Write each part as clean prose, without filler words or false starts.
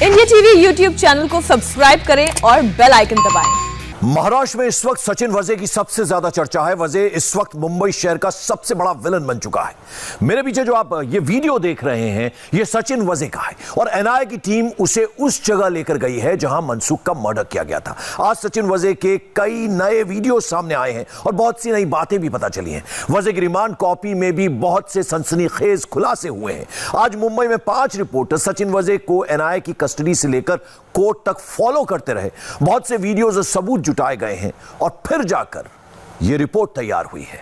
India TV YouTube channel को subscribe करें और बेल आइकन दबाएं। महाराष्ट्र में इस वक्त सचिन वजे की सबसे ज्यादा चर्चा है। वजे इस वक्त मुंबई शहर का सबसे बड़ा विलन बन चुका है। मेरे पीछे जो आप ये वीडियो देख रहे हैं, ये सचिन वजे का है और एनआईए की टीम उसे उस जगह लेकर गई है जहां मनसुख का मर्डर किया गया था। आज सचिन वजे के कई नए वीडियो सामने आए हैं और बहुत सी नई बातें भी पता चली हैं। वजे की रिमांड कॉपी में भी बहुत से सनसनीखेज खुलासे हुए हैं। आज मुंबई में 5 रिपोर्टर सचिन वजे को एनआईए की कस्टडी से लेकर कोर्ट तक फॉलो करते रहे। बहुत से वीडियोज और सबूत जुटाए गए हैं और फिर जाकर यह रिपोर्ट तैयार हुई है।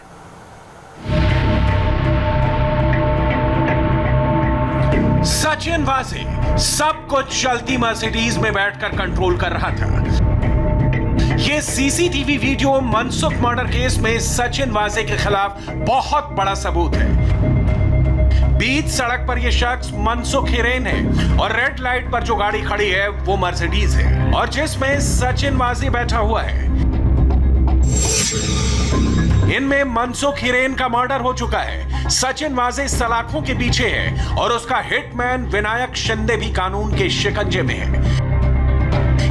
सचिन वजे सब कुछ चलती मर्सिडीज में बैठकर कंट्रोल कर रहा था। यह CCTV video Mansukh murder case में सचिन वजे के खिलाफ बहुत बड़ा सबूत है। बीच सड़क पर यह शख्स मनसुख हिरेन है और रेड लाइट पर जो गाड़ी खड़ी है वो मर्सिडीज है और जिसमें सचिन वजे बैठा हुआ है। इनमें मनसुख हिरेन का मर्डर हो चुका है। सचिन वजे सलाखों के पीछे है और उसका हिटमैन विनायक शिंदे भी कानून के शिकंजे में है।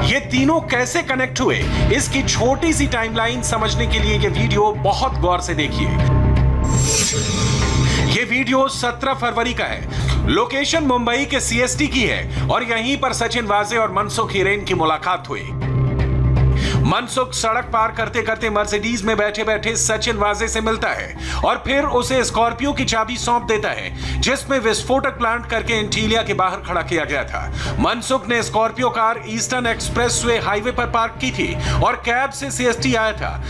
ये तीनों कैसे कनेक्ट हुए, इसकी छोटी सी टाइमलाइन समझने के लिए ये वीडियो बहुत गौर से देखिए। ये वीडियो 17 फरवरी का है। लोकेशन मुंबई के सीएसटी की है और यहीं पर सचिन वजे और मनसुख हिरेन की मुलाकात हुई। मनसुख सड़क पार करते करते मर्सिडीज में बैठे बैठे सचिन वजे से मिलता है और फिर उसे स्कॉर्पियो की चाबी सौंप देता है जिसमें विस्फोटक प्लांट करके एंटीलिया के बाहर खड़ा किया गया था। मनसुख ने Scorpio car eastern expressway highway पर पार्क की थी और कैब से सीएसटी आया था।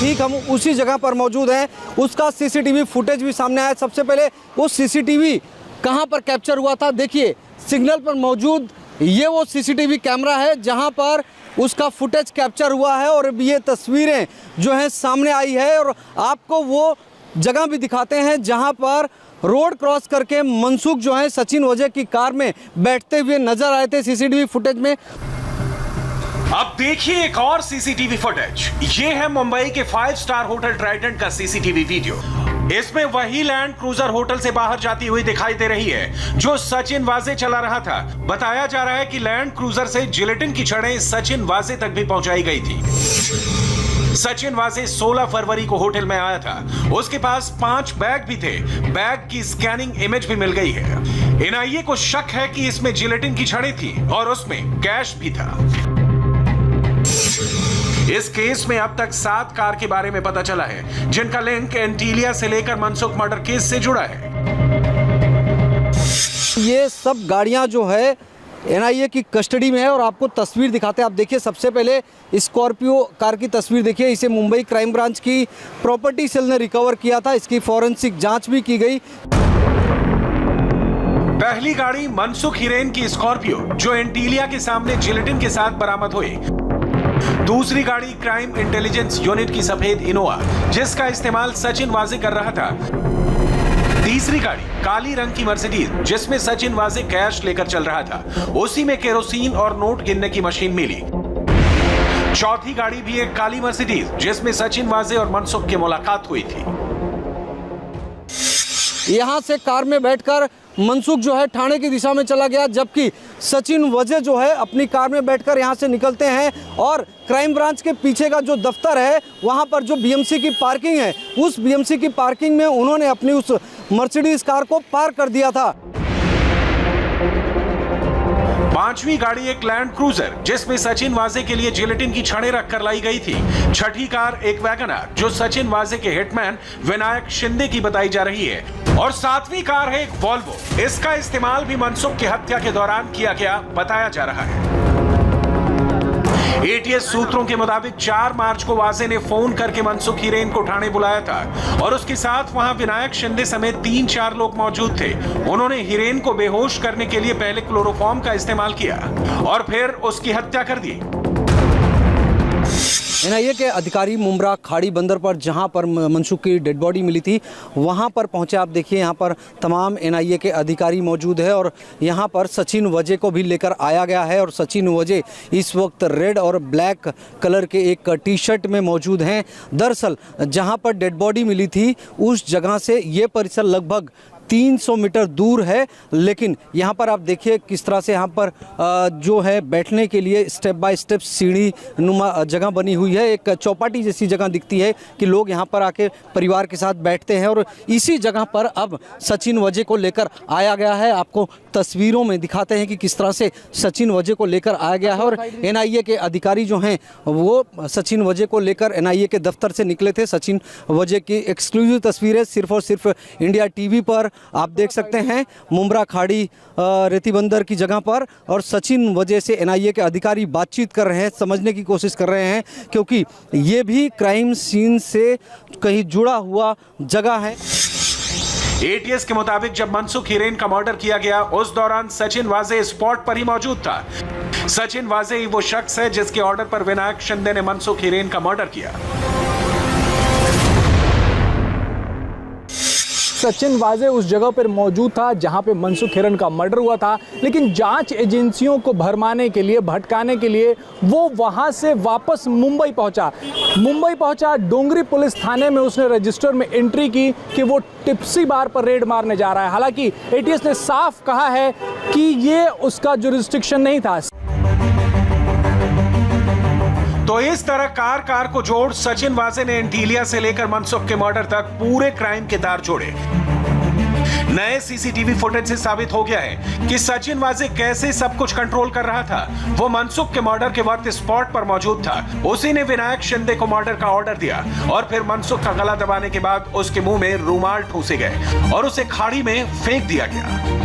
ठीक, हम उसी जगह पर मौजूद हैं। उसका सीसीटीवी फुटेज भी सामने आया। सबसे पहले वो सीसीटीवी कहां पर कैप्चर हुआ था, देखिए सिग्नल पर मौजूद ये वो सीसीटीवी कैमरा है जहां पर उसका फुटेज कैप्चर हुआ है और ये तस्वीरें जो हैं सामने आई है और आपको वो जगह भी दिखाते हैं जहां पर रोड क्रॉस करके मनसुख जो है सचिन वजे की कार में बैठते हुए नजर आए थे सीसीटीवी फुटेज में। अब देखिए एक और सीसीटीवी फुटेज। ये है मुंबई के 5 स्टार होटल ट्राइडेंट का सीसीटीवी वीडियो। इसमें वही लैंड क्रूजर होटल से बाहर जाती हुई दिखाई दे रही है जो सचिन वजे चला रहा था। बताया जा रहा है कि लैंड क्रूजर से जिलेटिन की छड़ें सचिन वजे तक भी पहुंचाई गई थी। सचिन वजे 16 फरवरी को होटल में आया था। उसके पास 5 बैग भी थे। बैग की स्कैनिंग इमेज भी मिल गई है। एनआईए को शक है कि इसमें जिलेटिन की छड़ें थी और उसमें कैश भी था। इस केस में अब तक 7 कार के बारे में पता चला है जिनका लिंक एंटीलिया से लेकर मनसुख मर्डर केस से जुड़ा है। ये सब गाड़ियां जो है एनआईए की कस्टडी में है और आपको तस्वीर दिखाते हैं। आप देखिए सबसे पहले स्कॉर्पियो कार की तस्वीर देखिए। इसे मुंबई क्राइम ब्रांच की प्रॉपर्टी सेल ने रिकवर किया था। इसकी फॉरेंसिक जांच भी की गई। पहली गाड़ी मनसुख हिरेन की स्कॉर्पियो जो एंटीलिया के सामने जिलेटिन के साथ बरामद हुई। दूसरी गाड़ी क्राइम इंटेलिजेंस यूनिट की सफेद इनोवा जिसका इस्तेमाल सचिन वजे कर रहा था। तीसरी गाड़ी काली रंग की मर्सिडीज जिसमें सचिन वजे कैश लेकर चल रहा था। उसी में केरोसिन और नोट गिनने की मशीन मिली। चौथी गाड़ी भी एक काली मर्सिडीज जिसमें सचिन वजे और मनसुख की मुलाकात हुई थी। यहां से कार में बैठकर मनसुख जो है थाने की दिशा में चला गया जबकि सचिन वजे जो है अपनी कार में बैठकर यहां से निकलते हैं और क्राइम ब्रांच के पीछे का जो दफ्तर है वहां पर जो बीएमसी की पार्किंग है उस बीएमसी की पार्किंग में उन्होंने अपनी उस मर्सिडीज कार को पार्क कर दिया था। 5वीं गाड़ी एक लैंड क्रूजर जिसमें सचिन वजे के लिए जिलेटिन की छड़ें रखकर लाई गई थी। छठी कार एक वैगनर जो सचिन वजे के हिटमैन विनायक शिंदे की बताई जा रही है और 7वीं कार है एक वॉल्वो। इसका इस्तेमाल भी मनसुख की हत्या के दौरान किया गया बताया जा रहा है। एटीएस सूत्रों के मुताबिक 4 मार्च को वजे ने फोन करके मनसुख हिरेन को थाने बुलाया था और उसके साथ वहां विनायक शिंदे समेत 3-4 लोग मौजूद थे। उन्होंने हिरेन को बेहोश करने के लिए पहले क्लोरोफॉर्म का इस्तेमाल किया और फिर उसकी हत्या कर दी। एनआईए के अधिकारी मुंब्रा खाड़ी बंदर पर जहां पर मनसुख की डेड बॉडी मिली थी वहां पर पहुंचे। आप देखिए यहां पर तमाम एनआईए के अधिकारी मौजूद है और यहां पर सचिन वजे को भी लेकर आया गया है और सचिन वजे इस वक्त रेड और ब्लैक कलर के एक टी शर्ट में मौजूद हैं। दरअसल जहां पर डेड बॉडी मिली थी उस जगह से ये परिसर लगभग 300 मीटर दूर है। लेकिन यहाँ पर आप देखिए किस तरह से यहाँ पर जो है बैठने के लिए स्टेप बाय स्टेप सीढ़ी नुमा जगह बनी हुई है। एक चौपाटी जैसी जगह दिखती है कि लोग यहाँ पर आके परिवार के साथ बैठते हैं और इसी जगह पर अब सचिन वजह को लेकर आया गया है। आपको तस्वीरों में दिखाते हैं कि किस तरह से सचिन वजह को लेकर आया गया है। और एनआईए के अधिकारी जो हैं वो सचिन वजह को लेकर एनआईए के दफ्तर से निकले थे। सचिन वजह की एक्सक्लूसिव तस्वीरें सिर्फ और सिर्फ इंडिया टीवी पर आप देख सकते हैं, मुमरा खाड़ी रेती बंदर की जगह पर। और सचिन वजह से एनआईए के अधिकारी बातचीत कर रहे हैं, समझने की कोशिश कर रहे हैं, क्योंकि ये भी क्राइम सीन से कहीं जुड़ा हुआ जगह है। एटीएस के मुताबिक जब मनसुख हिरेन का मर्डर किया गया उस दौरान सचिन वाजे स्पॉट पर ही मौजूद था। सचिन वाजे ही वो शख्स है जिसके ऑर्डर पर विनायक शिंदे ने मनसुख हिरेन का मर्डर किया। सचिन वाजे उस जगह पर मौजूद था जहां पे मनसुख हिरेन का मर्डर हुआ था, लेकिन जांच एजेंसियों को भरमाने के लिए, भटकाने के लिए वो वहां से वापस मुंबई पहुंचा। डोंगरी पुलिस थाने में उसने रजिस्टर में एंट्री की कि वो टिप्सी बार पर रेड मारने जा रहा है। हालांकि एटीएस ने साफ कहा है कि ये उसका जुरिस्डिक्शन नहीं था। तो इस तरह कार को जोड़ सचिन वाजे ने एंटीलिया से लेकर मनसुख के मर्डर तक पूरे क्राइम के तार जोड़े। नए सीसीटीवी फुटेज से साबित हो गया है कि सचिन वाजे कैसे सब कुछ कंट्रोल कर रहा था। वो मनसुख के मर्डर के वक्त स्पॉट पर मौजूद था। उसी ने विनायक शिंदे को मर्डर का ऑर्डर दिया और फिर मनसुख का गला दबाने के बाद उसके मुंह में रुमाल ठूसे गए और उसे खाड़ी में फेंक दिया गया।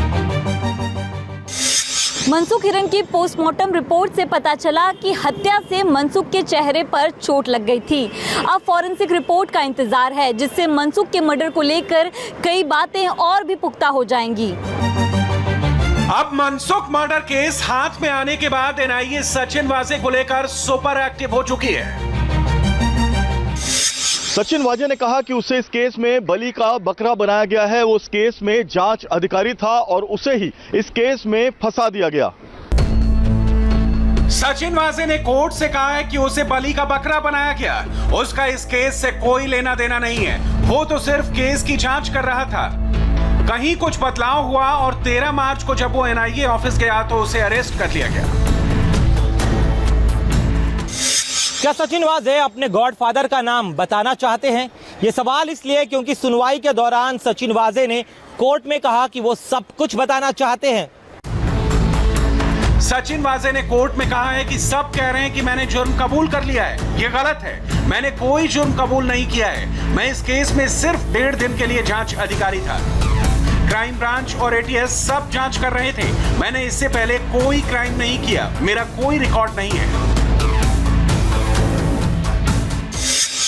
मनसुख हिरेन की पोस्टमार्टम रिपोर्ट से पता चला कि हत्या से मनसुख के चेहरे पर चोट लग गई थी। अब फॉरेंसिक रिपोर्ट का इंतजार है, जिससे मनसुख के मर्डर को लेकर कई बातें और भी पुख्ता हो जाएंगी। अब मनसुख मर्डर केस हाथ में आने के बाद एनआईए सचिन वाजे को लेकर सुपर एक्टिव हो चुकी है। सचिन वाजे ने कहा कि उसे इस केस में बलि का बकरा बनाया गया है। वो उस केस में जांच अधिकारी था और उसे ही इस केस में फंसा दिया गया। सचिन वाजे ने कोर्ट से कहा है कि उसे बलि का बकरा बनाया गया। उसका इस केस से कोई लेना देना नहीं है। वो तो सिर्फ केस की जांच कर रहा था। कहीं कुछ बदलाव हुआ और 13 मार्च को जब वो एनआईए ऑफिस गया तो उसे अरेस्ट कर लिया गया। क्या सचिन वाजे अपने गॉडफादर का नाम बताना चाहते हैं? ये सवाल इसलिए क्योंकि सुनवाई के दौरान सचिन वाजे ने कोर्ट में कहा कि वो सब कुछ बताना चाहते हैं। सचिन वाजे ने कोर्ट में कहा है कि सब कह रहे हैं कि मैंने जुर्म कबूल कर लिया है। ये गलत है। मैंने कोई जुर्म कबूल नहीं किया है। मैं इस केस में सिर्फ 1.5 दिन के लिए जांच अधिकारी था। क्राइम ब्रांच और एटीएस सब जांच कर रहे थे। मैंने इससे पहले कोई क्राइम नहीं किया। मेरा कोई रिकॉर्ड नहीं है।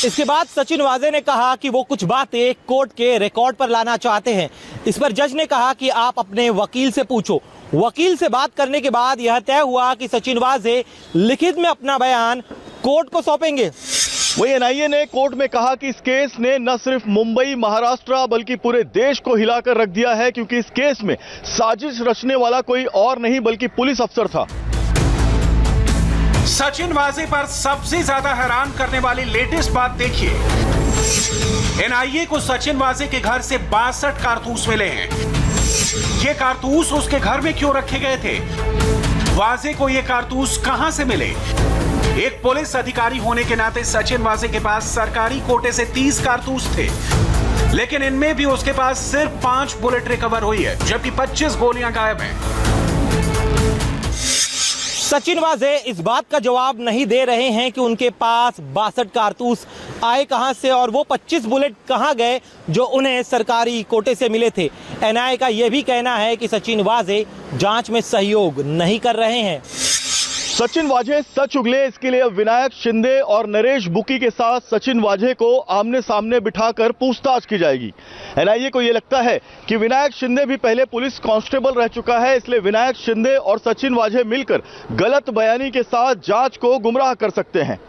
इसके बाद सचिन वाजे ने कहा कि वो कुछ बातें कोर्ट के रिकॉर्ड पर लाना चाहते हैं। इस पर जज ने कहा कि आप अपने वकील से पूछो। वकील से बात करने के बाद यह तय हुआ कि सचिन वाजे लिखित में अपना बयान कोर्ट को सौंपेंगे। वहीं एनआईए ने कोर्ट में कहा कि इस केस ने न सिर्फ मुंबई, महाराष्ट्र बल्कि पूरे देश को हिलाकर रख दिया है, क्योंकि इस केस में साजिश रचने वाला कोई और नहीं बल्कि पुलिस अफसर था। सचिन वाजे पर सबसे ज्यादा हैरान करने वाली लेटेस्ट बात देखिए। एनआईए को सचिन वाजे के घर से 62 कारतूस मिले हैं। ये कारतूस उसके घर में क्यों रखे गए थे? वाजे को ये कारतूस कहां से मिले? एक पुलिस अधिकारी होने के नाते सचिन वाजे के पास सरकारी कोटे से 30 कारतूस थे, लेकिन इनमें भी उसके पास सिर्फ 5 बुलेट रिकवर हुई है, जबकि 25 गोलियां गायब हैं। सचिन वाजे इस बात का जवाब नहीं दे रहे हैं कि उनके पास 62 कारतूस आए कहां से और वो 25 बुलेट कहां गए जो उन्हें सरकारी कोटे से मिले थे। एनआईए का यह भी कहना है कि सचिन वाजे जांच में सहयोग नहीं कर रहे हैं। सचिन वाजे सच उगले, इसके लिए विनायक शिंदे और नरेश बुकी के साथ सचिन वाजे को आमने सामने बिठाकर पूछताछ की जाएगी। एनआईए को यह लगता है कि विनायक शिंदे भी पहले पुलिस कांस्टेबल रह चुका है, इसलिए विनायक शिंदे और सचिन वाजे मिलकर गलत बयानी के साथ जांच को गुमराह कर सकते हैं।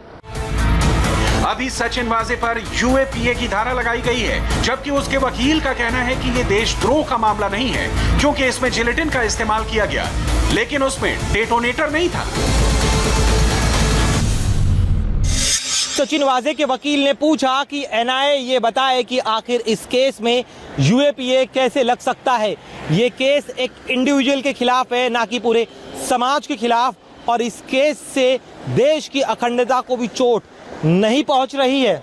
अभी सचिन वाजे पर यूएपीए की धारा लगाई गई है, जबकि उसके वकील का कहना है कि ये देशद्रोह का मामला नहीं है, क्योंकि इसमें जिलेटिन का इस्तेमाल किया गया, लेकिन उसमें डेटोनेटर नहीं था। सचिन वाजे के वकील ने पूछा कि एनआईए ये बताए कि आखिर इस केस में यूएपीए कैसे लग सकता है। ये केस एक इंडिविजुअल के खिलाफ है, ना कि पूरे समाज के खिलाफ, और इस केस से देश की अखंडता को भी चोट नहीं पहुंच रही है।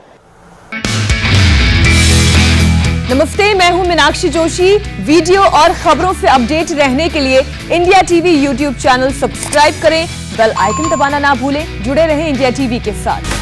नमस्ते, मैं हूं मीनाक्षी जोशी। वीडियो और खबरों से अपडेट रहने के लिए India TV YouTube channel subscribe करें, बेल आइकन दबाना ना भूलें। जुड़े रहें इंडिया टीवी के साथ।